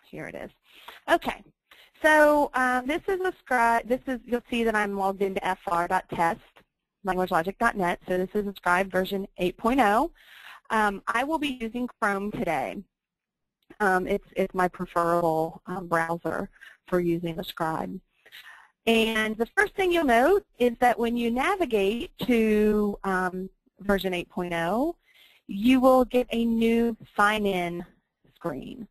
Here it is. Okay. So this is Ascribe. You'll see that I'm logged into fr.test, languagelogic.net. So this is Ascribe version 8.0. I will be using Chrome today. It's my preferable browser for using Ascribe. And the first thing you'll note is that when you navigate to version 8.0, you will get a new sign-in screen.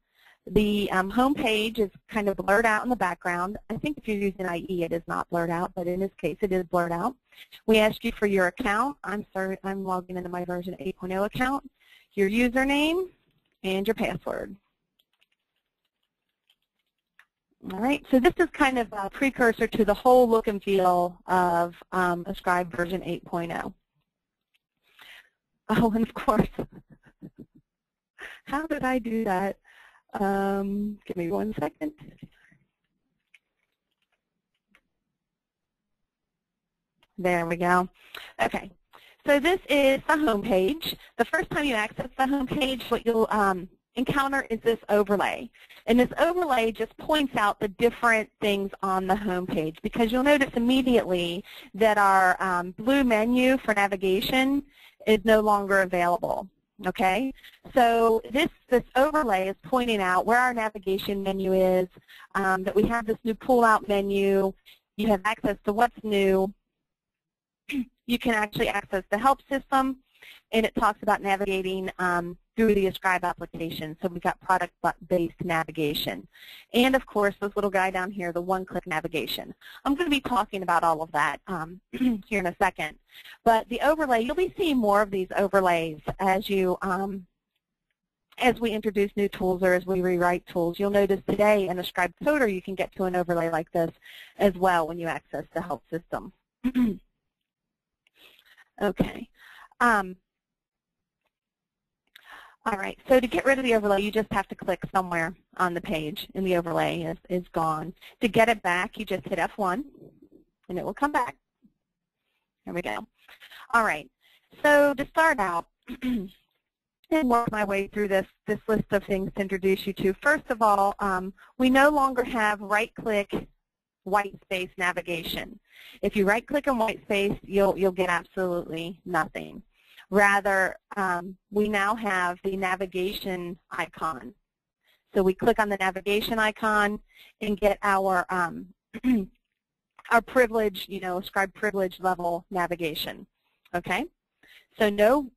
The home page is kind of blurred out in the background. I think if you're using IE, it is not blurred out, but in this case, it is blurred out. We ask you for your account. I'm logging into my version 8.0 account, your username, and your password. All right, so this is kind of a precursor to the whole look and feel of Ascribe version 8.0. Oh, and of course, how did I do that? Give me 1 second. There we go. Okay, so this is the home page. The first time you access the home page, what you'll encounter is this overlay. And this overlay just points out the different things on the home page, because you'll notice immediately that our blue menu for navigation is no longer available. Okay, so this overlay is pointing out where our navigation menu is, that we have this new pull-out menu. You have access to what's new. You can actually access the help system, and it talks about navigating through the Ascribe application. So we've got product-based navigation. And, of course, this little guy down here, the one-click navigation. I'm going to be talking about all of that here in a second. But the overlay, you'll be seeing more of these overlays as you as we introduce new tools or as we rewrite tools. You'll notice today in Ascribe Coder you can get to an overlay like this as well when you access the help system. Okay. All right, so to get rid of the overlay, you just have to click somewhere on the page, and the overlay is gone. To get it back, you just hit F1, and it will come back. There we go. All right, so to start out and work my way through this list of things to introduce you to, first of all, we no longer have right-click white space navigation. If you right-click on white space, you'll get absolutely nothing. Rather, we now have the navigation icon. So we click on the navigation icon and get our our privilege, Ascribe privilege level navigation. Okay? So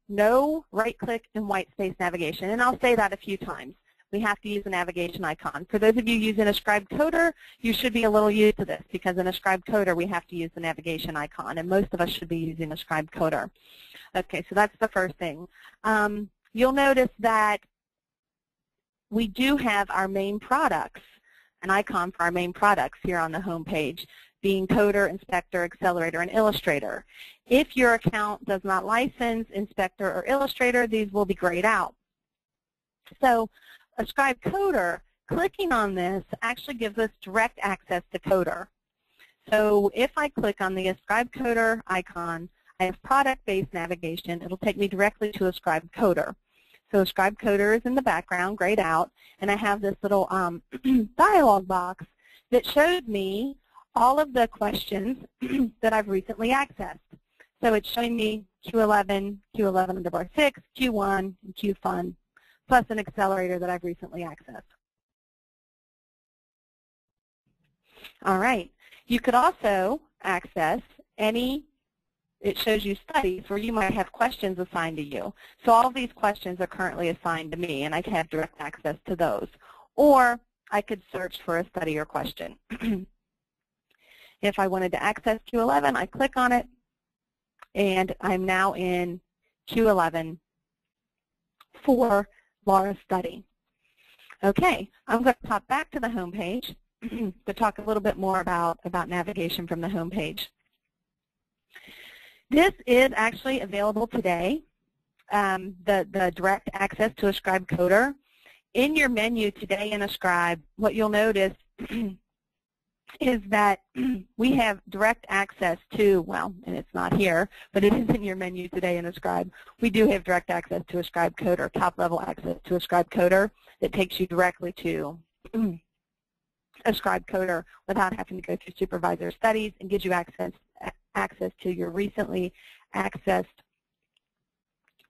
no right-click and white space navigation. And I'll say that a few times. We have to use the navigation icon. For those of you using Ascribe Coder, you should be a little used to this, because in Ascribe Coder we have to use the navigation icon, and most of us should be using Ascribe Coder. Okay, so that's the first thing. You'll notice that we do have our main products, an icon for our main products here on the home page, being Coder, Inspector, Accelerator, and Illustrator. If your account does not license Inspector or Illustrator, these will be grayed out. So Ascribe Coder, clicking on this actually gives us direct access to Coder. So if I click on the Ascribe Coder icon, I have product-based navigation. It'll take me directly to Ascribe Coder. So Ascribe Coder is in the background, grayed out, and I have this little dialog box that shows me all of the questions that I've recently accessed. So it's showing me Q11, Q11_6, Q1, and QFun, plus an accelerator that I've recently accessed. All right. You could also access any, it shows you studies where you might have questions assigned to you. So all of these questions are currently assigned to me, and I can have direct access to those. Or I could search for a study or question. If I wanted to access Q11, I click on it, and I'm now in Q11 for Laura's study. Okay, I'm going to pop back to the home page to talk a little bit more about navigation from the home page. This is actually available today, the direct access to Ascribe Coder. In your menu today in Ascribe, what you'll notice is that we have direct access to, well, and it's not here, but it is in your menu today in Ascribe. We do have direct access to Ascribe Coder, top-level access to Ascribe Coder that takes you directly to Ascribe Coder without having to go through supervisor studies, and gives you access to your recently accessed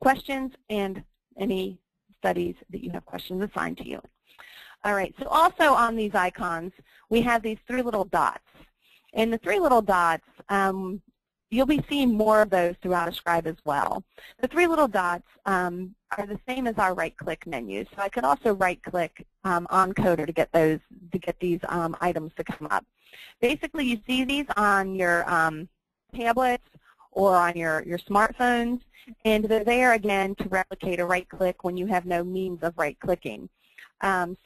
questions and any studies that you have questions assigned to you. All right, so also on these icons, we have these three little dots. And the three little dots, you'll be seeing more of those throughout Ascribe as well. The three little dots are the same as our right-click menu. So I could also right-click on Coder to get these items to come up. Basically, you see these on your tablets or on your smartphones, and they're there again to replicate a right-click when you have no means of right-clicking.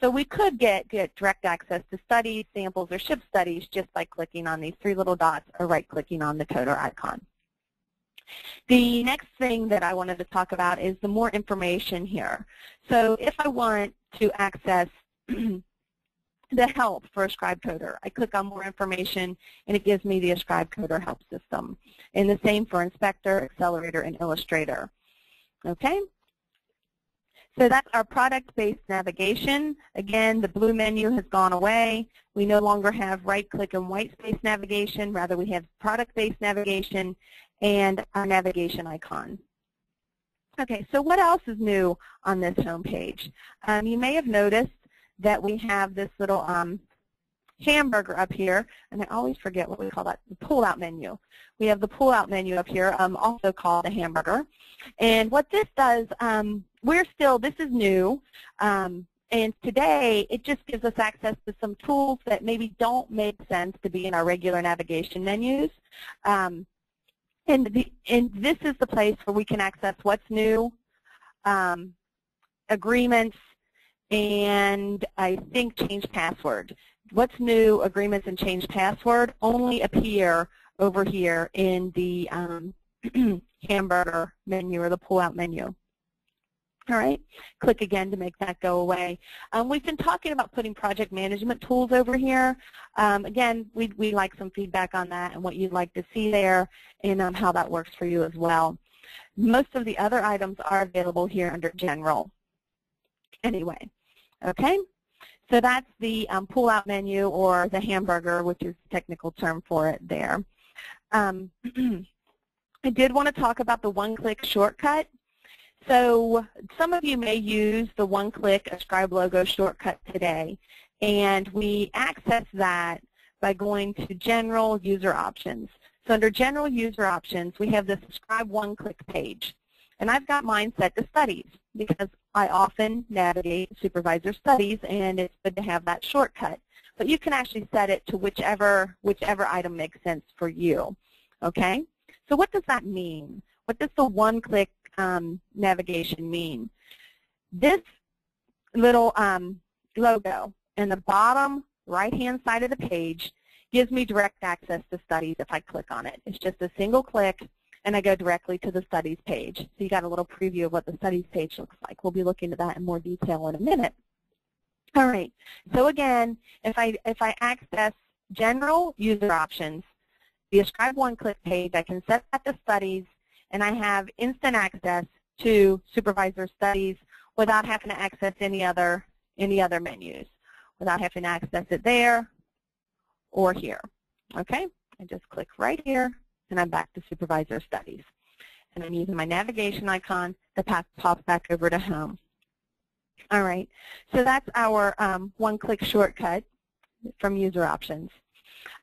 So we could get direct access to studies, samples, or ship studies just by clicking on these three little dots or right-clicking on the Coder icon. The next thing that I wanted to talk about is the more information here. So if I want to access the help for Ascribe Coder, I click on more information, and it gives me the Ascribe Coder help system. And the same for Inspector, Accelerator, and Illustrator. Okay? So that's our product-based navigation. Again, the blue menu has gone away. We no longer have right-click and white space navigation. Rather, we have product-based navigation and our navigation icon. Okay, so what else is new on this home page? You may have noticed that we have this little hamburger up here, and I always forget what we call that, the pull-out menu. We have the pull-out menu up here, also called the hamburger. And what this does, this is new, and today it just gives us access to some tools that maybe don't make sense to be in our regular navigation menus. And this is the place where we can access what's new, agreements, and I think change password. What's new, agreements, and change password only appear over here in the hamburger menu or the pull-out menu. All right, click again to make that go away. We've been talking about putting project management tools over here. Again, we'd like some feedback on that and what you'd like to see there, and how that works for you as well. Most of the other items are available here under General. Anyway, okay? So that's the pull-out menu, or the hamburger, which is the technical term for it there. I did want to talk about the one-click shortcut. So some of you may use the one-click Ascribe logo shortcut today, and we access that by going to General User Options. So under General User Options, we have this Ascribe one-click page. And I've got mine set to Studies because I often navigate Supervisor Studies, and it's good to have that shortcut. But you can actually set it to whichever item makes sense for you. Okay? So what does that mean? What does the one-click navigation mean? This little logo in the bottom right-hand side of the page gives me direct access to Studies if I click on it. It's just a single click, and I go directly to the Studies page. So you got a little preview of what the Studies page looks like. We'll be looking at that in more detail in a minute. All right. So again, if I access General User Options, the Ascribe one-click page, I can set that to Studies, and I have instant access to Supervisor Studies without having to access any other menus, without having to access it there or here. Okay? I just click right here, and I'm back to Supervisor Studies. And I'm using my navigation icon that pops back over to Home. All right, so that's our one-click shortcut from User Options.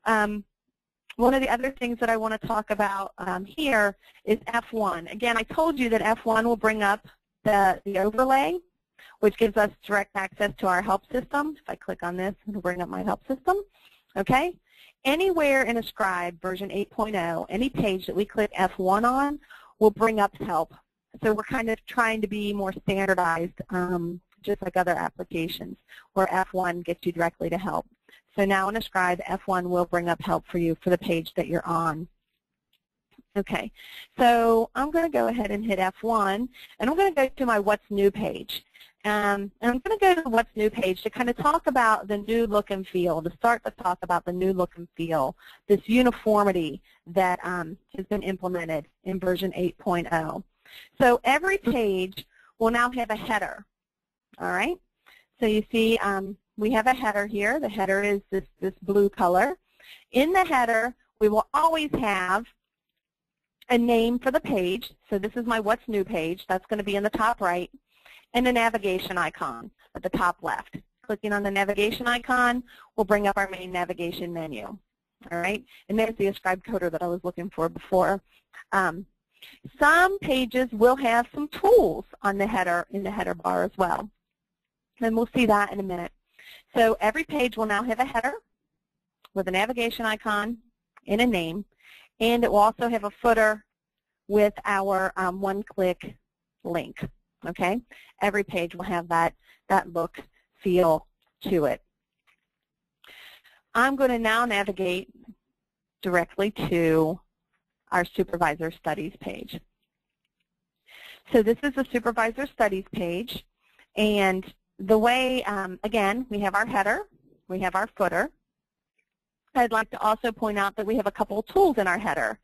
One of the other things that I want to talk about here is F1. Again, I told you that F1 will bring up the overlay, which gives us direct access to our help system. If I click on this, it'll bring up my help system. Okay? Anywhere in Ascribe version 8.0, any page that we click F1 on will bring up help. So we're kind of trying to be more standardized, just like other applications, where F1 gets you directly to help. So now in Ascribe, F1 will bring up help for you for the page that you're on. Okay, so I'm going to go ahead and hit F1, and I'm going to go to my What's New page. And I'm going to go to the What's New page to kind of talk about the new look and feel, to start to talk about the new look and feel, this uniformity that has been implemented in version 8.0. So every page will now have a header, all right? So you see we have a header here. The header is this blue color. In the header, we will always have a name for the page. So this is my What's New page. That's going to be in the top right. And a navigation icon at the top left. Clicking on the navigation icon will bring up our main navigation menu. All right, and there's the Ascribe coder that I was looking for before. Some pages will have some tools on the header, in the header bar as well. And we'll see that in a minute. So every page will now have a header with a navigation icon and a name, and it will also have a footer with our one-click link. Okay, every page will have that look, feel to it. I'm going to now navigate directly to our Supervisor Studies page. So this is the Supervisor Studies page, and the way, again, we have our header, we have our footer. I'd like to also point out that we have a couple of tools in our header.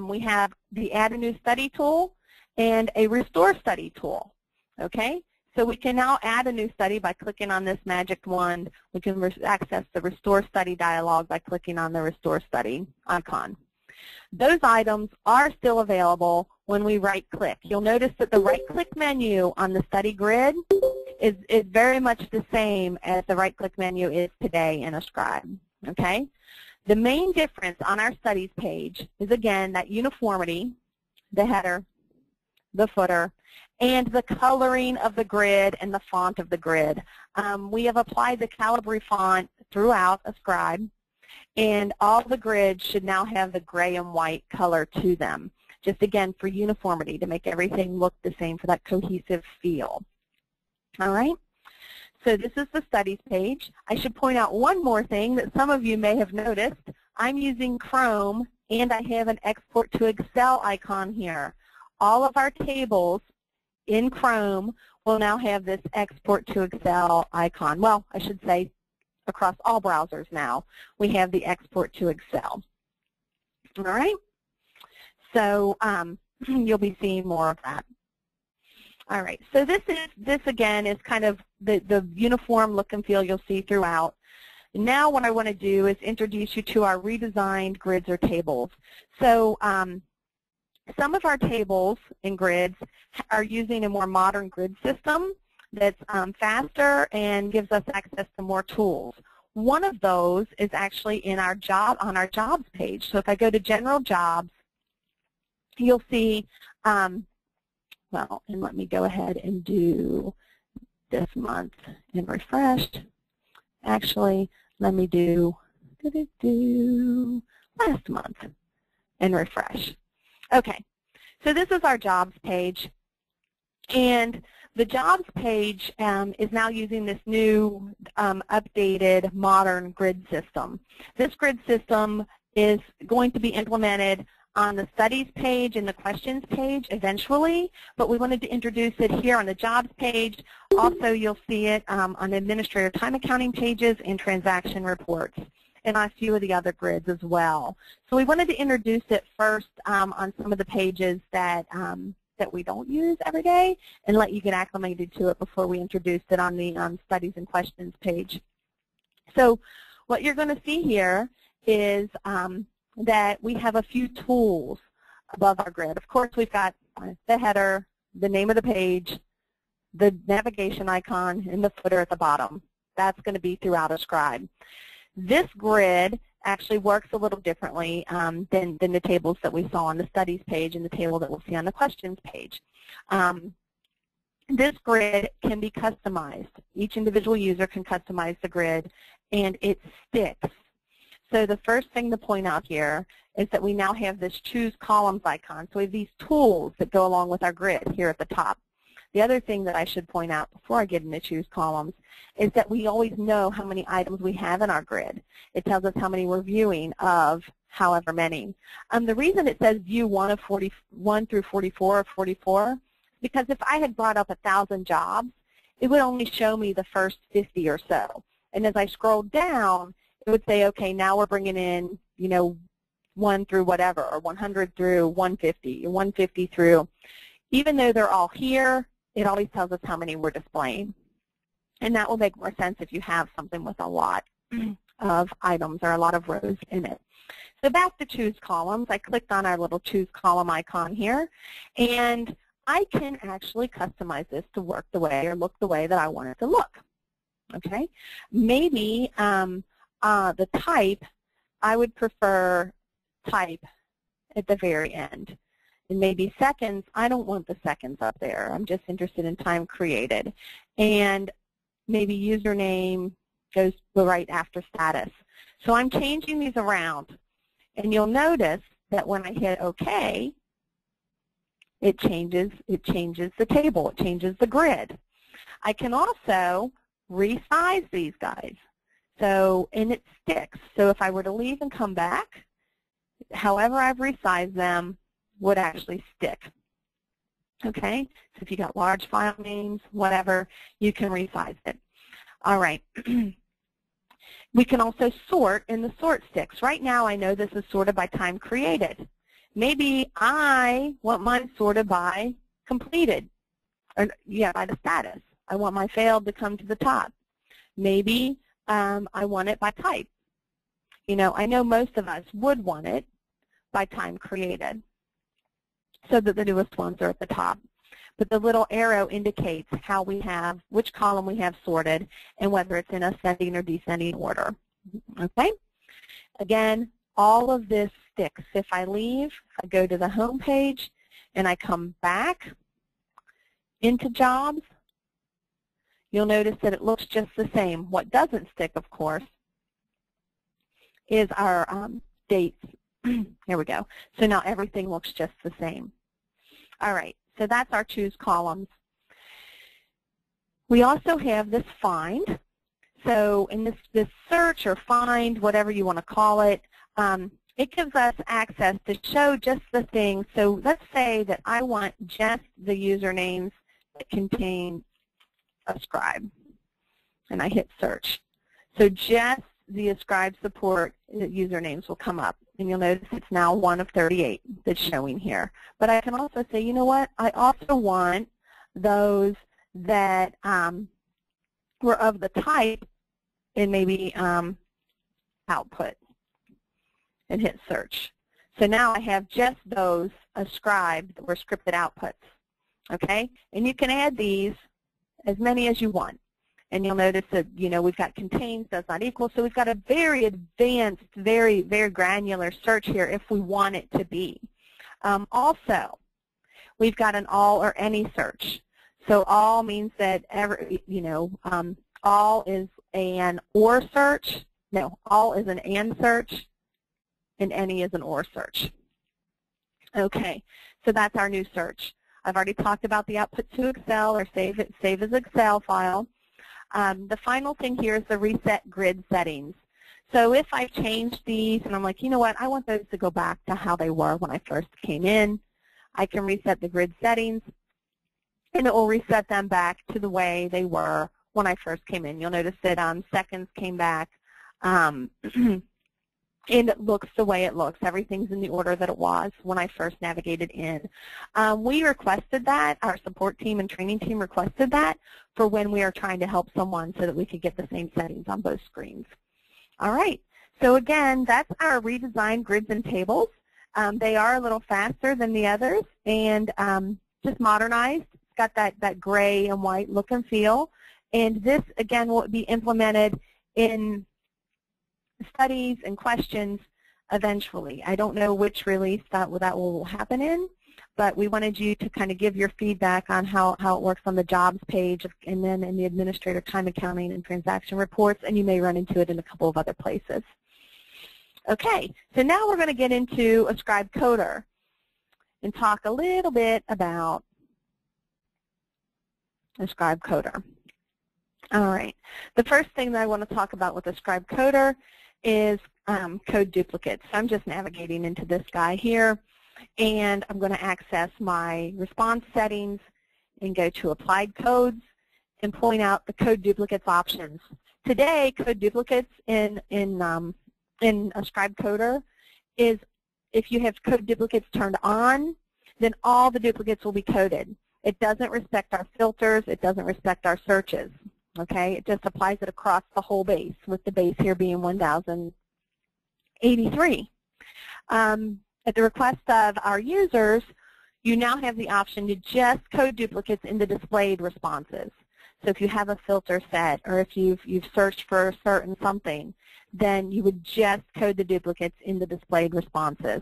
We have the Add a New Study tool and a Restore Study tool, okay? So we can now add a new study by clicking on this magic wand. We can access the Restore Study dialog by clicking on the Restore Study icon. Those items are still available when we right-click. You'll notice that the right-click menu on the study grid is very much the same as the right-click menu is today in Ascribe, okay? The main difference on our studies page is, again, that uniformity, the header, the footer, and the coloring of the grid and the font of the grid. We have applied the Calibri font throughout Ascribe, and all the grids should now have the gray and white color to them, just again for uniformity, to make everything look the same for that cohesive feel. All right? So this is the studies page. I should point out one more thing that some of you may have noticed. I'm using Chrome, and I have an Export to Excel icon here. All of our tables in Chrome will now have this Export to Excel icon. Well, I should say across all browsers now, we have the Export to Excel. All right? So you'll be seeing more of that. All right, so this again is kind of the uniform look and feel you'll see throughout. Now what I want to do is introduce you to our redesigned grids or tables. So some of our tables and grids are using a more modern grid system that's faster and gives us access to more tools. One of those is actually in our on our jobs page. So if I go to General Jobs, you'll see, well, and let me go ahead and do this month and refreshed. Actually, let me do last month and refresh. Okay, so this is our jobs page, and the jobs page is now using this new updated modern grid system. This grid system is going to be implemented on the studies page and the questions page eventually, but we wanted to introduce it here on the jobs page. Also, you'll see it on the administrator time accounting pages and transaction reports, and on a few of the other grids as well. So we wanted to introduce it first on some of the pages that we don't use every day, and let you get acclimated to it before we introduced it on the studies and questions page. So what you're going to see here is that we have a few tools above our grid. Of course, we've got the header, the name of the page, the navigation icon, and the footer at the bottom. That's going to be throughout Ascribe. This grid actually works a little differently than the tables that we saw on the studies page and the table that we'll see on the questions page. This grid can be customized. Each individual user can customize the grid, and it sticks. So the first thing to point out here is that we now have this Choose Columns icon. So we have these tools that go along with our grid here at the top. The other thing that I should point out before I get into Choose Columns is that we always know how many items we have in our grid. It tells us how many we're viewing of however many. The reason it says view 1 of 41 through 44 or 44 is because if I had brought up 1,000 jobs it would only show me the first 50 or so. And as I scrolled down, it would say, okay, now we're bringing in, 1 through whatever, or 100 through 150, 150 through. Even though they're all here, it always tells us how many we're displaying. And that will make more sense if you have something with a lot of items or a lot of rows in it. So back to choose columns, I clicked on our little choose column icon here, and I can actually customize this to work the way or look the way that I want it to look. Okay, maybe the type, I would prefer type at the very end. And maybe seconds, I don't want the seconds up there. I'm just interested in time created. And maybe username goes right after status. So I'm changing these around. And you'll notice that when I hit OK, it changes the table. It changes the grid. I can also resize these guys. So, and it sticks. So if I were to leave and come back, however I've resized them would actually stick. Okay? So if you got large file names, whatever, you can resize it. All right. We can also sort, and the sort sticks. Right now I know this is sorted by time created. Maybe I want mine sorted by completed, or by the status. I want my failed to come to the top. Maybe I want it by type. I know most of us would want it by time created so that the newest ones are at the top. But the little arrow indicates how we have, which column we have sorted, and whether it's in ascending or descending order. Okay? Again, all of this sticks. If I leave, I go to the home page, and I come back into jobs, you'll notice that it looks just the same. What doesn't stick, of course, is our dates. Here we go. So now everything looks just the same. All right. So that's our choose columns. We also have this find. So in this search or find, whatever you want to call it, it gives us access to show just the things. So let's say that I want just the usernames that contain Ascribe, and I hit search. So just the Ascribe support usernames will come up, and you'll notice it's now 1 of 38 that's showing here. But I can also say, you know what, I also want those that were of the type and maybe output, and hit search. So now I have just those Ascribe that were scripted outputs. Okay, and you can add these as many as you want. And you'll notice that, we've got contains, does not equal. So we've got a very advanced, very, very granular search here if we want it to be. Also, we've got an all or any search. So all means that, all is an or search. No, all is an and search, and any is an or search. Okay, so that's our new search. I've already talked about the output to Excel or save as Excel file. The final thing here is the reset grid settings. So if I change these and I'm like, you know what, I want those to go back to how they were when I first came in, I can reset the grid settings, and it will reset them back to the way they were when I first came in. You'll notice that seconds came back, and it looks the way it looks. Everything's in the order that it was when I first navigated in. We requested that, our support team and training team requested that for when we are trying to help someone so that we could get the same settings on both screens. All right, so again, that's our redesigned grids and tables. They are a little faster than the others and just modernized. It's got that gray and white look and feel. And this, again, will be implemented in studies and questions eventually. I don't know which release that will happen in, but we wanted you to kind of give your feedback on how it works on the jobs page and then in the administrator time accounting and transaction reports, and you may run into it in a couple of other places. Okay, so now we're going to get into Ascribe Coder and talk a little bit about Ascribe Coder. All right, the first thing that I want to talk about with Ascribe Coder is code duplicates. So I'm just navigating into this guy here, and I'm going to access my response settings and go to Applied Codes. and pulling out the code duplicates options. Today, code duplicates in Ascribe Coder is if you have code duplicates turned on, then all the duplicates will be coded. It doesn't respect our filters. It doesn't respect our searches. Okay, it just applies it across the whole base, with the base here being 1,083. At the request of our users, you now have the option to just code duplicates in the displayed responses. So if you have a filter set, or if you've searched for a certain something, then you would just code the duplicates in the displayed responses.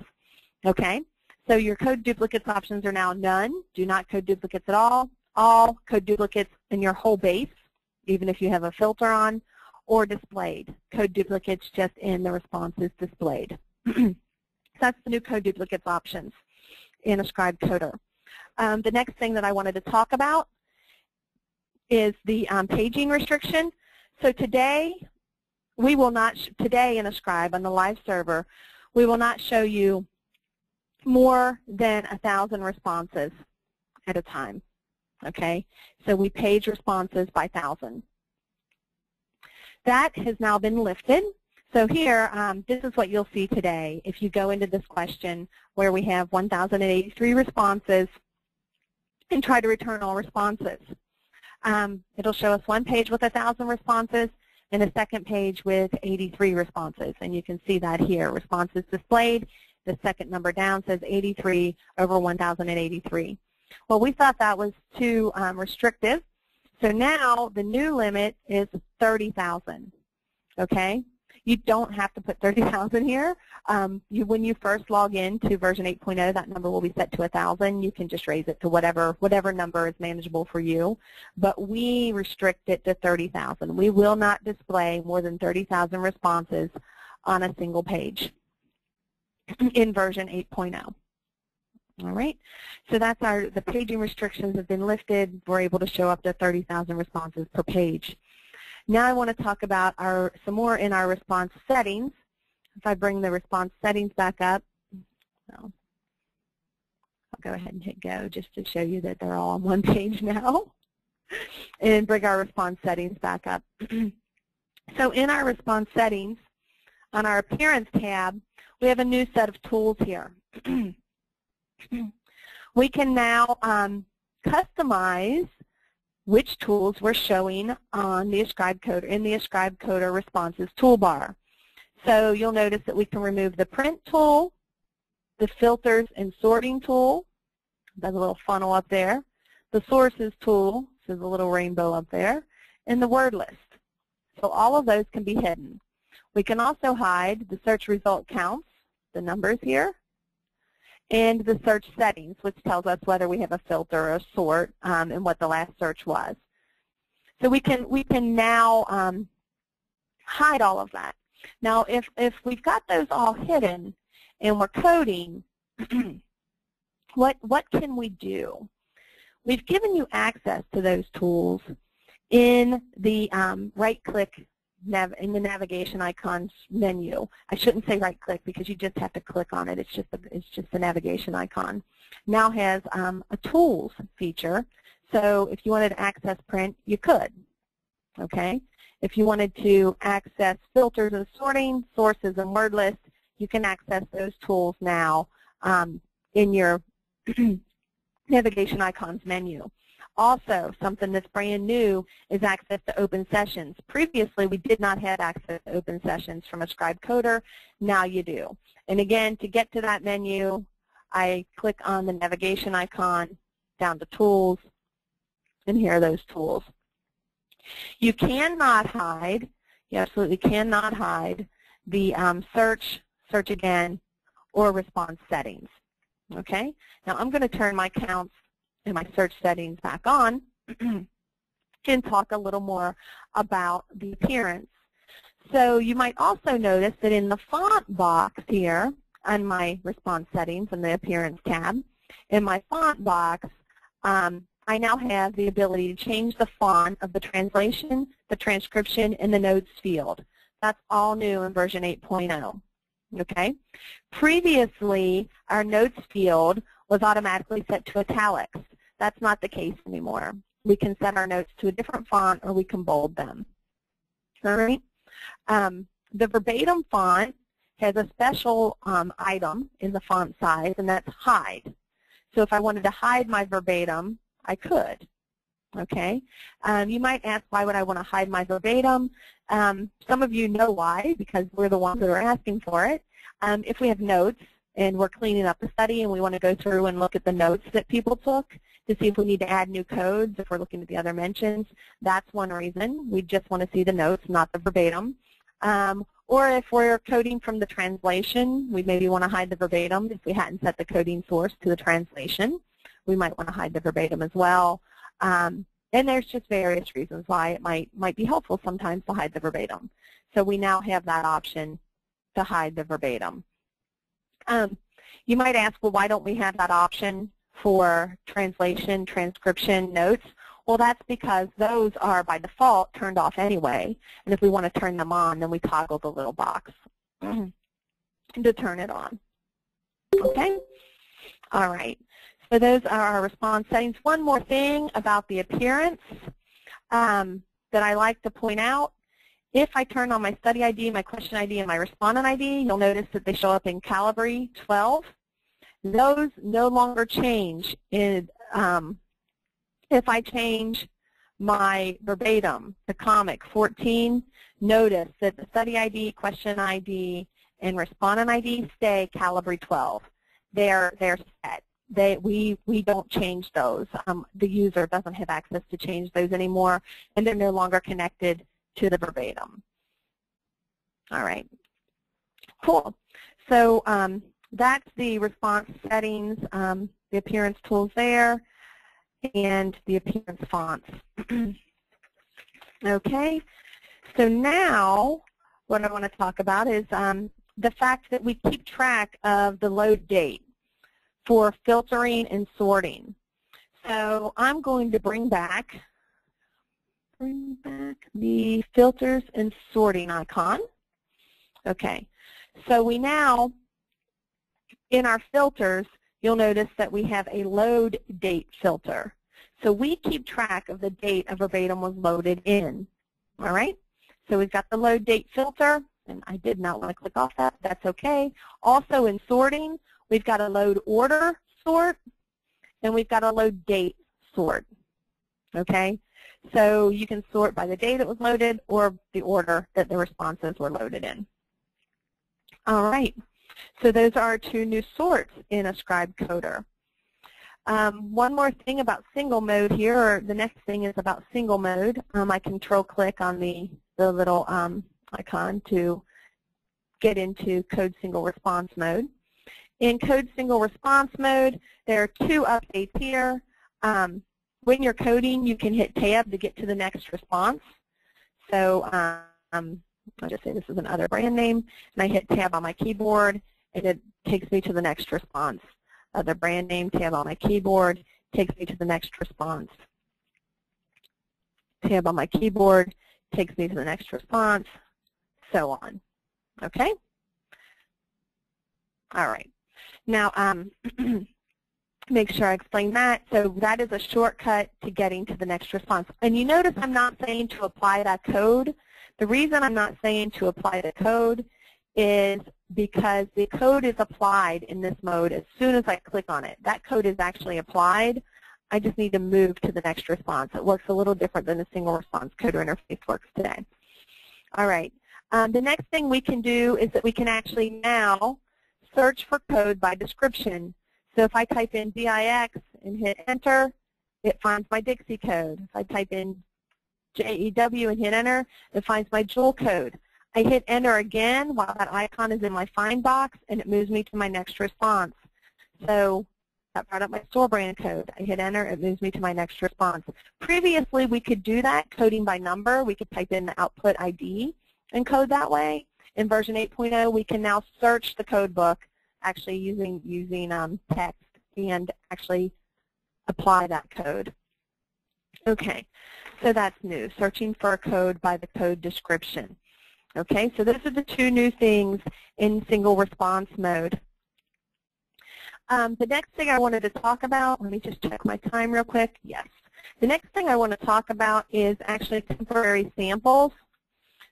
Okay? So your code duplicates options are now none. Do not code duplicates at all. All code duplicates in your whole base, even if you have a filter on, or displayed. Code duplicates just in the responses displayed. That's the new code duplicates options in Ascribe Coder. The next thing that I wanted to talk about is the paging restriction. So today, we will not, today in Ascribe on the live server, we will not show you more than 1,000 responses at a time. Okay, so we page responses by 1,000. That has now been lifted. So here, this is what you'll see today if you go into this question where we have 1,083 responses and try to return all responses. It'll show us one page with 1,000 responses and a second page with 83 responses. And you can see that here, responses displayed. The second number down says 83 over 1,083. Well, we thought that was too restrictive. So now the new limit is 30,000. Okay? You don't have to put 30,000 here. When you first log in to version 8.0, that number will be set to 1,000. You can just raise it to whatever number is manageable for you. But we restrict it to 30,000. We will not display more than 30,000 responses on a single page in version 8.0. All right, so that's the paging restrictions have been lifted. We're able to show up to 30,000 responses per page. Now I want to talk about some more in our response settings. If I bring the response settings back up, I'll go ahead and hit go just to show you that they're all on one page now, and bring our response settings back up. So in our response settings, on our appearance tab, we have a new set of tools here. We can now customize which tools we're showing on the Ascribe Coder, in the Ascribe Coder Responses toolbar. So you'll notice that we can remove the print tool, the filters and sorting tool, there's a little funnel up there, the sources tool, so there's a little rainbow up there, and the word list. So all of those can be hidden. We can also hide the search result counts, the numbers here, and the search settings, which tells us whether we have a filter or a sort and what the last search was. So we can now hide all of that. Now, if we've got those all hidden and we're coding, what can we do? We've given you access to those tools in the right-click in the navigation icons menu. I shouldn't say right-click because you just have to click on it. It's just the navigation icon. Now has a tools feature. So if you wanted to access print, you could. Okay. If you wanted to access filters and sorting, sources and word lists, you can access those tools now in your navigation icons menu. Also, something that's brand new is access to open sessions. Previously, we did not have access to open sessions from Ascribe Coder. Now you do. And again, to get to that menu, I click on the navigation icon, down to Tools, and here are those tools. You cannot hide, you absolutely cannot hide the search again, or response settings. Okay? Now I'm going to turn my counts and my search settings back on and talk a little more about the appearance. So you might also notice that in the font box here on my response settings in the appearance tab, in my font box, I now have the ability to change the font of the translation, the transcription, and the notes field. That's all new in version 8.0. Okay? Previously, our notes field was automatically set to italics. That's not the case anymore. We can set our notes to a different font, or we can bold them. All right. The verbatim font has a special item in the font size, and that's hide. So if I wanted to hide my verbatim, I could. Okay. You might ask, why would I want to hide my verbatim? Some of you know why, because we're the ones that are asking for it. If we have notes and we're cleaning up the study and we want to go through and look at the notes that people took to see if we need to add new codes, if we're looking at the other mentions, that's one reason. We just want to see the notes, not the verbatim. Or if we're coding from the translation, we maybe want to hide the verbatim. If we hadn't set the coding source to the translation, we might want to hide the verbatim as well. And there's just various reasons why it might be helpful sometimes to hide the verbatim. So we now have that option to hide the verbatim. You might ask, well, why don't we have that option for translation, transcription, notes? Well, that's because those are by default turned off anyway. And if we want to turn them on, then we toggle the little box to turn it on. Okay? All right. So those are our response settings. One more thing about the appearance that I like to point out. If I turn on my study ID, my question ID, and my respondent ID, you'll notice that they show up in Calibri 12. Those no longer change if I change my verbatim to comic 14. Notice that the study ID, question ID, and respondent ID stay Calibri 12. They're set. We don't change those. The user doesn't have access to change those anymore, and they're no longer connected to the verbatim. All right. Cool. So that's the response settings, the appearance tools there, and the appearance fonts. Okay. So now what I want to talk about is the fact that we keep track of the load date for filtering and sorting. So I'm going to bring back the filters and sorting icon. Okay, so we now, in our filters, you'll notice that we have a load date filter. So we keep track of the date a verbatim was loaded in. All right, so we've got the load date filter, and I did not want to click off that. That's okay. Also in sorting, we've got a load order sort, and we've got a load date sort. Okay, so you can sort by the date it was loaded or the order that the responses were loaded in. All right, so those are our two new sorts in Ascribe Coder. One more thing about single mode here, or the next thing is about single mode. I control-click on the little icon to get into code single response mode. In code single response mode, there are two updates here. When you're coding, you can hit tab to get to the next response. So I'll just say this is another brand name, and I hit tab on my keyboard, and it takes me to the next response. Other brand name, tab on my keyboard, takes me to the next response. Tab on my keyboard, takes me to the next response, so on. Okay? All right. Now, make sure I explain that. So that is a shortcut to getting to the next response. And you notice I'm not saying to apply that code. The reason I'm not saying to apply the code is because the code is applied in this mode as soon as I click on it. That code is actually applied. I just need to move to the next response. It works a little different than the single response coder interface works today. All right. The next thing we can do is that we can actually now search for code by description. So if I type in DIX and hit enter, it finds my Dixie code. If I type in JEW and hit enter, it finds my Joule code. I hit enter again while that icon is in my find box, and it moves me to my next response. So that brought up my store brand code. I hit enter, it moves me to my next response. Previously, we could do that coding by number. We could type in the output ID and code that way. In version 8.0, we can now search the code book actually using text and actually apply that code. Okay, so that's new, searching for a code by the code description. Okay, so those are the two new things in single response mode. The next thing I wanted to talk about, let me just check my time real quick. Yes. The next thing I want to talk about is actually temporary samples.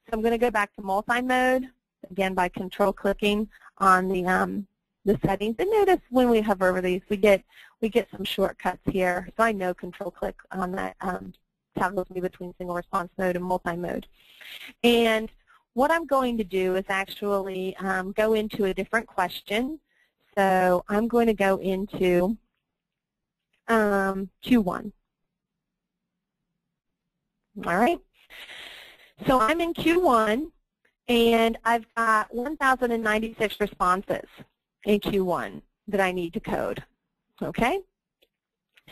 So I'm going to go back to multi-mode, again by control clicking on the settings. And notice when we hover over these, we get some shortcuts here. So I know control click on that toggles me between single response mode and multi-mode. And what I'm going to do is actually go into a different question. So I'm going to go into Q1. All right. So I'm in Q1, and I've got 1,096 responses in Q1 that I need to code. Okay.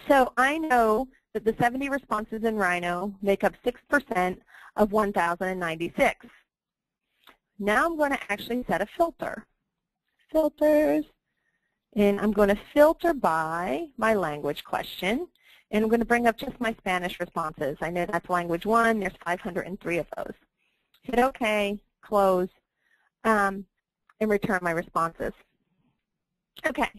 So I know that the 70 responses in Rhino make up 6% of 1,096. Now I'm going to actually set a filter. Filters. And I'm going to filter by my language question. And I'm going to bring up just my Spanish responses. I know that's language 1. There's 503 of those. Hit OK, close, and return my responses. Okay.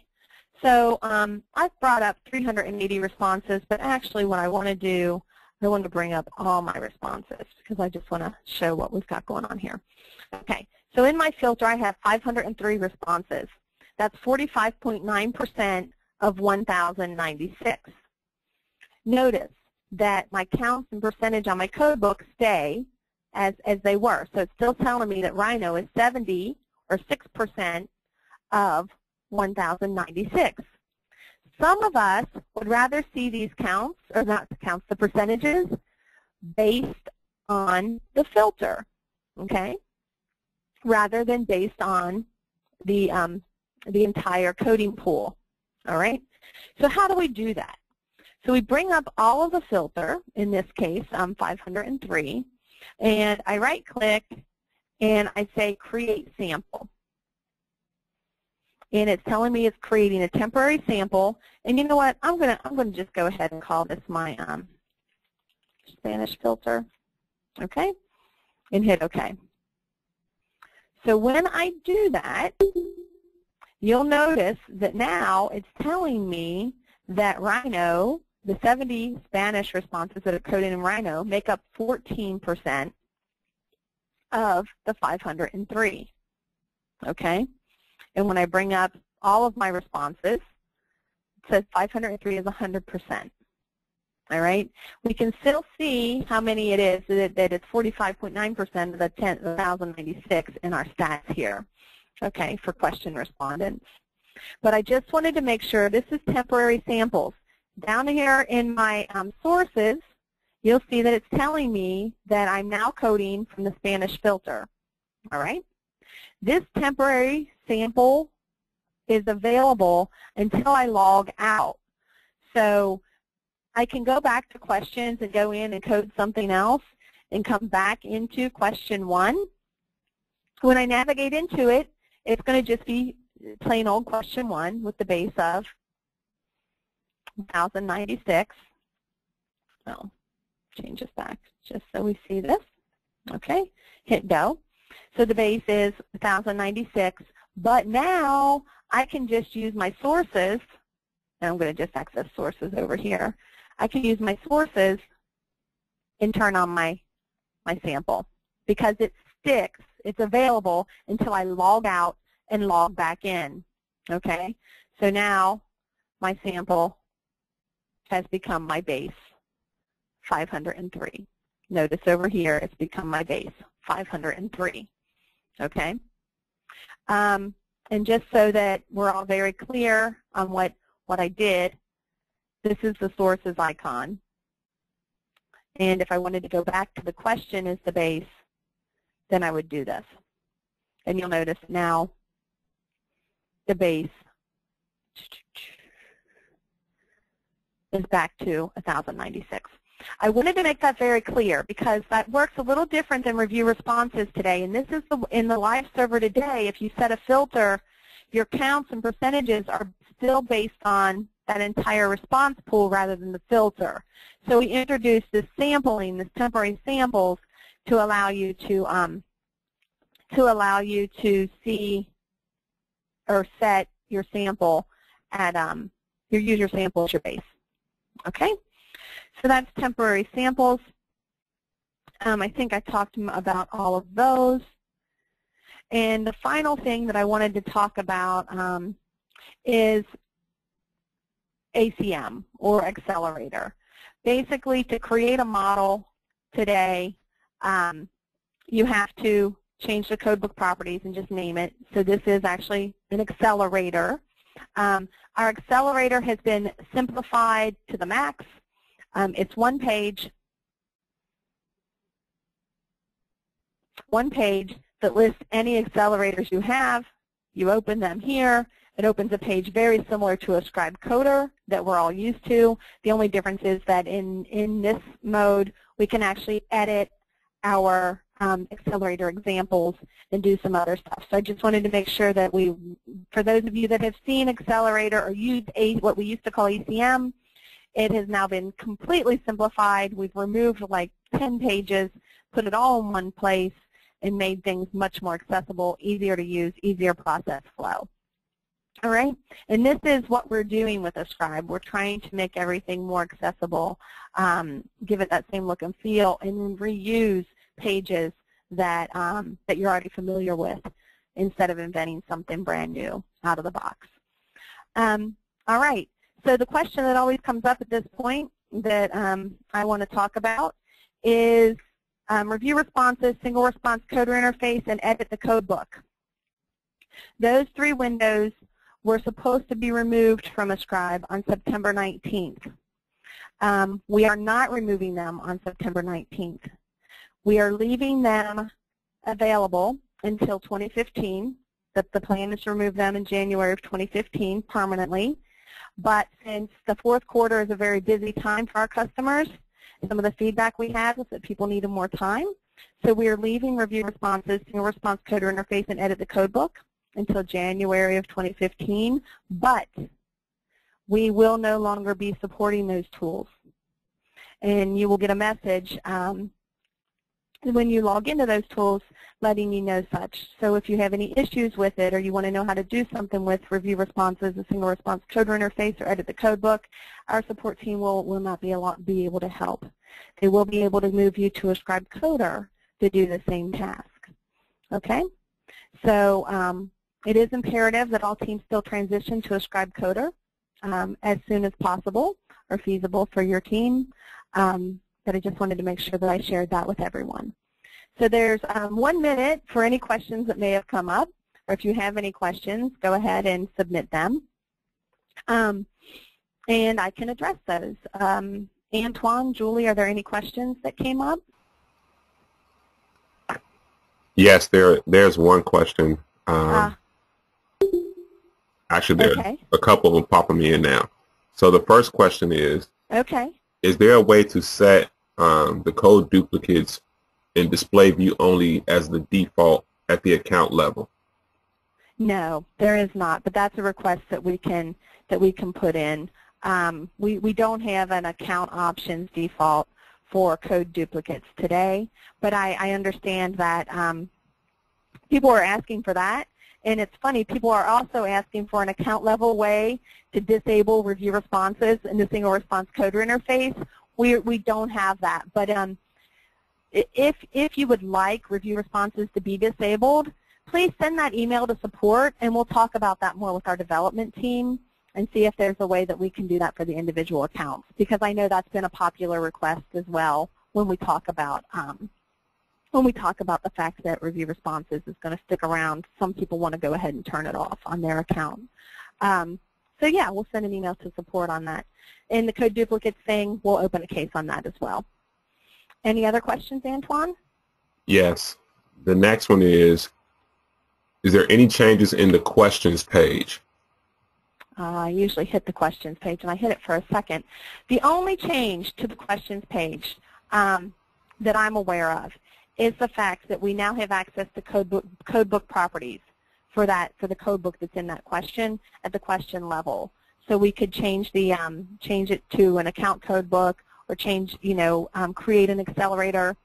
So I've brought up 380 responses, but actually what I want to do, I want to bring up all my responses because I just want to show what we've got going on here. Okay. So in my filter, I have 503 responses. That's 45.9% of 1,096. Notice that my counts and percentage on my code book stay as they were. So it's still telling me that Rhino is 70 or 6% of 1,096. Some of us would rather see these counts, or not the counts, the percentages, based on the filter, okay, rather than based on the entire coding pool, all right? So how do we do that? So we bring up all of the filter, in this case 503, and I right-click and I say Create Sample. And it's telling me it's creating a temporary sample. And you know what? I'm gonna just go ahead and call this my Spanish filter, okay? And hit OK. So when I do that, you'll notice that now it's telling me that Rhino, the 70 Spanish responses that are coded in Rhino, make up 14% of the 503, okay? And when I bring up all of my responses, it says 503 is 100%, all right? We can still see how many it is, that it's 45.9% of the 1,096 in our stats here. Okay, for question respondents. But I just wanted to make sure this is temporary samples. Down here in my sources, you'll see that it's telling me that I'm now coding from the Spanish filter. All right? This temporary sample is available until I log out. So I can go back to questions and go in and code something else and come back into question 1. When I navigate into it, it's going to just be plain old question 1 with the base of 1,096. I'll change this back just so we see this. Okay, hit go. So the base is 1,096, but now I can just use my sources, and I'm going to just access sources over here. I can use my sources and turn on my sample because it sticks. It's available until I log out and log back in, okay? So now my sample has become my base, 503. Notice over here it's become my base, 503, okay? And just so that we're all very clear on what I did, this is the sources icon. And if I wanted to go back to the question as the base, then I would do this. And you'll notice now the base is back to 1,096. I wanted to make that very clear because that works a little different than review responses today. And this is in the live server today, if you set a filter, your counts and percentages are still based on that entire response pool rather than the filter. So we introduced this sampling, this temporary samples, to allow you to see or set your sample at your user sample as your base. Okay? So that's temporary samples. I think I talked about all of those. And the final thing that I wanted to talk about is ACM, or accelerator. Basically, to create a model today, you have to change the codebook properties and just name it. So this is actually an accelerator. Our accelerator has been simplified to the max. It's one page that lists any accelerators you have. You open them here. It opens a page very similar to Ascribe Coder that we're all used to. The only difference is that in this mode, we can actually edit our accelerator examples and do some other stuff. So I just wanted to make sure that for those of you that have seen accelerator or used what we used to call ACM, it has now been completely simplified. We've removed like 10 pages, put it all in one place, and made things much more accessible, easier to use, easier process flow. All right, and this is what we're doing with Ascribe. We're trying to make everything more accessible, give it that same look and feel, and reuse pages that you're already familiar with instead of inventing something brand new out of the box. All right, so the question that always comes up at this point that I want to talk about is review responses, single response coder interface, and edit the codebook. Those three windows were supposed to be removed from Ascribe on September 19th. We are not removing them on September 19th. We are leaving them available until 2015. The plan is to remove them in January of 2015 permanently. But since the fourth quarter is a very busy time for our customers, some of the feedback we had was that people needed more time. So we are leaving review responses, single response coder interface, and edit the codebook until January of 2015, but we will no longer be supporting those tools. And you will get a message when you log into those tools letting you know such. So if you have any issues with it or you want to know how to do something with review responses, a single response coder interface, or edit the codebook, our support team will not be able to help. They will be able to move you to Ascribe Coder to do the same task. Okay? So it is imperative that all teams still transition to Ascribe Coder as soon as possible or feasible for your team. But I just wanted to make sure that I shared that with everyone. So there's 1 minute for any questions that may have come up, or if you have any questions, go ahead and submit them. And I can address those. Antoine, Julie, are there any questions that came up? Yes, there's one question. Actually, there's a couple of them popping me in now. So the first question is, is there a way to set the code duplicates in display view only as the default at the account level? No, there is not, but that's a request that we can put in. We don't have an account options default for code duplicates today, but I understand that people are asking for that. And it's funny, people are also asking for an account level way to disable review responses in the single response coder interface. We don't have that. But if you would like review responses to be disabled, please send that email to support, and we'll talk about that more with our development team and see if there's a way that we can do that for the individual accounts, because I know that's been a popular request as well when we talk about the fact that review responses is going to stick around. Some people want to go ahead and turn it off on their account. So yeah, we'll send an email to support on that. And the code duplicates thing, we'll open a case on that as well. Any other questions, Antoine? Yes. The next one is there any changes in the questions page? I usually hit the questions page, and I hit it for a second. The only change to the questions page that I'm aware of is the fact that we now have access to codebook properties for the codebook that's in that question at the question level. So we could change it to an account codebook, or create an accelerator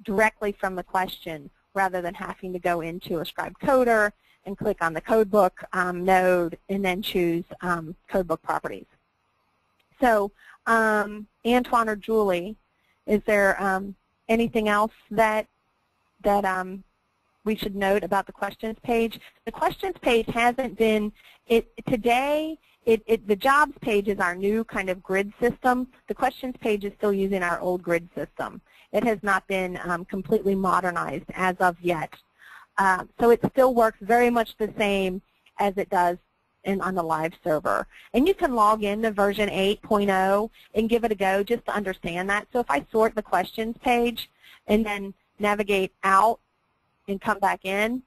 directly from the question rather than having to go into Ascribe Coder and click on the codebook node and then choose codebook properties. So Antoine or Julie, is there anything else that we should note about the questions page? The questions page hasn't been, today, the jobs page is our new kind of grid system. The questions page is still using our old grid system. It has not been completely modernized as of yet. So it still works very much the same as it does on the live server. And you can log into version 8.0 and give it a go just to understand that. So if I sort the questions page and then navigate out and come back in,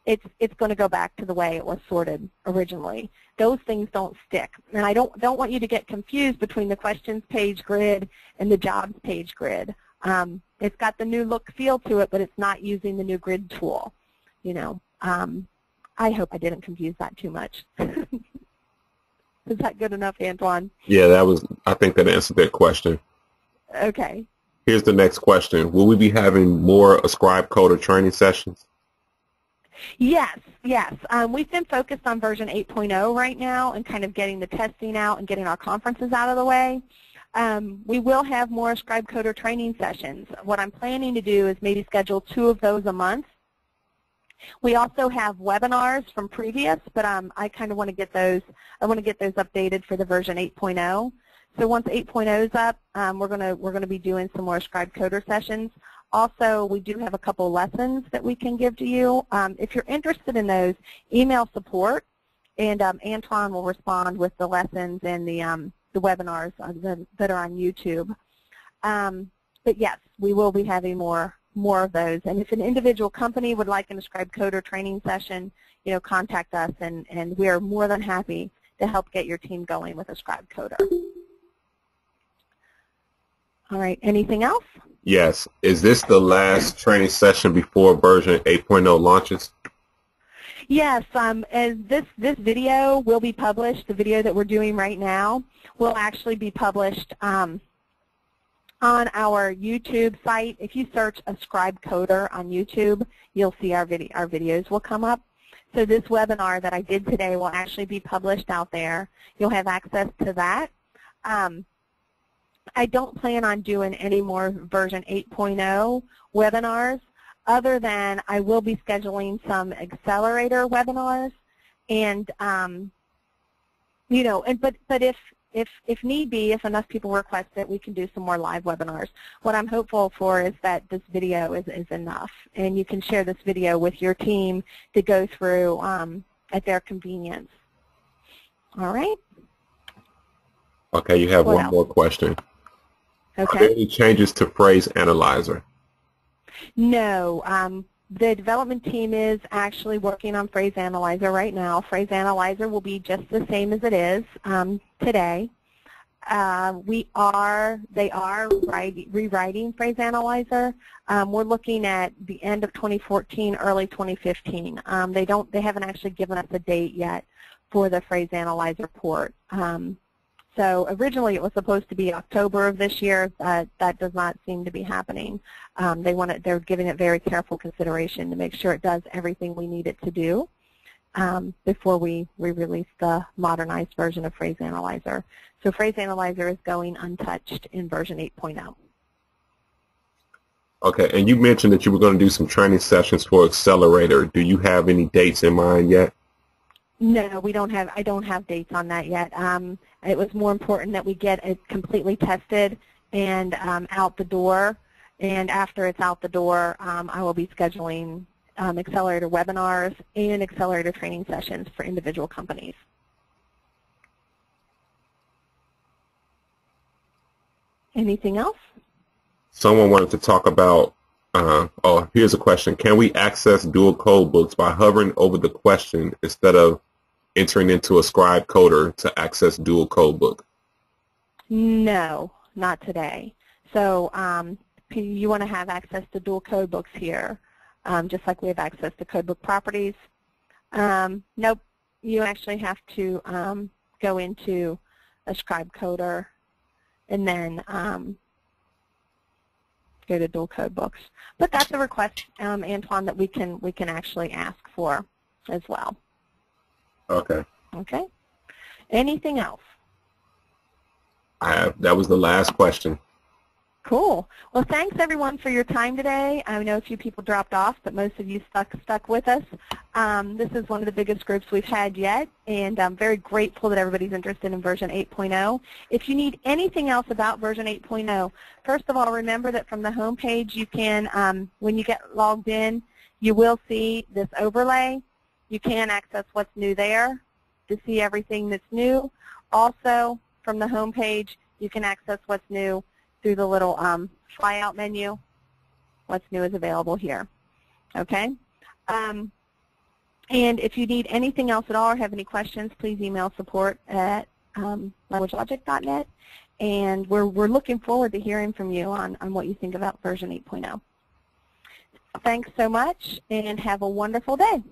it's going to go back to the way it was sorted originally. Those things don't stick. And I don't want you to get confused between the questions page grid and the jobs page grid. It's got the new look feel to it, but it's not using the new grid tool. You know, I hope I didn't confuse that too much. Is that good enough, Antoine? Yeah, I think that answered that question. Okay. Here's the next question. Will we be having more Ascribe Coder training sessions? Yes, yes. We've been focused on version 8.0 right now and kind of getting the testing out and getting our conferences out of the way. We will have more Ascribe Coder training sessions. What I'm planning to do is maybe schedule 2 of those a month. We also have webinars from previous, but I kind of want to get those. I want to get those updated for the version 8.0. So once 8.0 is up, we're going to be doing some more Ascribe Coder sessions. Also, we do have a couple lessons that we can give to you. If you're interested in those, email support, and Antoine will respond with the lessons and the webinars that are on YouTube. But yes, we will be having more of those. And if an individual company would like an Ascribe Coder training session, you know, contact us, and we are more than happy to help get your team going with Ascribe Coder. All right, anything else? Yes. Is this the last training session before version 8.0 launches? Yes, as this video will be published, the video that we're doing right now will actually be published on our YouTube site. If you search Ascribe Coder on YouTube, you'll see our videos will come up. So this webinar that I did today will actually be published out there. You'll have access to that. I don't plan on doing any more version 8.0 webinars, other than I will be scheduling some accelerator webinars, and you know, but if need be, if enough people request it, we can do some more live webinars. What I'm hopeful for is that this video is enough, and you can share this video with your team to go through at their convenience. All right. Okay, you have one more question. Okay. Are there any changes to Phrase Analyzer? No. The development team is actually working on Phrase Analyzer right now. Phrase Analyzer will be just the same as it is today. They are rewriting Phrase Analyzer. We're looking at the end of 2014, early 2015. They haven't actually given us a date yet for the Phrase Analyzer port. So originally it was supposed to be October of this year. That does not seem to be happening. They're giving it very careful consideration to make sure it does everything we need it to do before we release the modernized version of Phrase Analyzer. So Phrase Analyzer is going untouched in version 8.0. Okay, and you mentioned that you were going to do some training sessions for Accelerator. Do you have any dates in mind yet? No, we don't have. I don't have dates on that yet. It was more important that we get it completely tested and out the door. And after it's out the door, I will be scheduling Accelerator webinars and Accelerator training sessions for individual companies. Anything else? Someone wanted to talk about. Oh, here's a question. Can we access dual code books by hovering over the question instead of entering into Ascribe Coder to access dual code book? No, not today. So you want to have access to dual code books here, just like we have access to codebook properties. Nope, you actually have to go into Ascribe Coder and then go to dual code books. But that's a request, Antoine, that we can actually ask for as well. Okay. Okay. Anything else? That was the last question. Cool. Well, thanks everyone for your time today. I know a few people dropped off, but most of you stuck with us. This is one of the biggest groups we've had yet, and I'm very grateful that everybody's interested in version 8.0. If you need anything else about version 8.0, first of all, remember that from the home page you can, when you get logged in, you will see this overlay. You can access what's new there to see everything that's new. Also, from the home page, you can access what's new through the little flyout menu. What's new is available here. Okay? And if you need anything else at all or have any questions, please email support@languagelogic.net. And we're looking forward to hearing from you on what you think about version 8.0. Thanks so much, and have a wonderful day.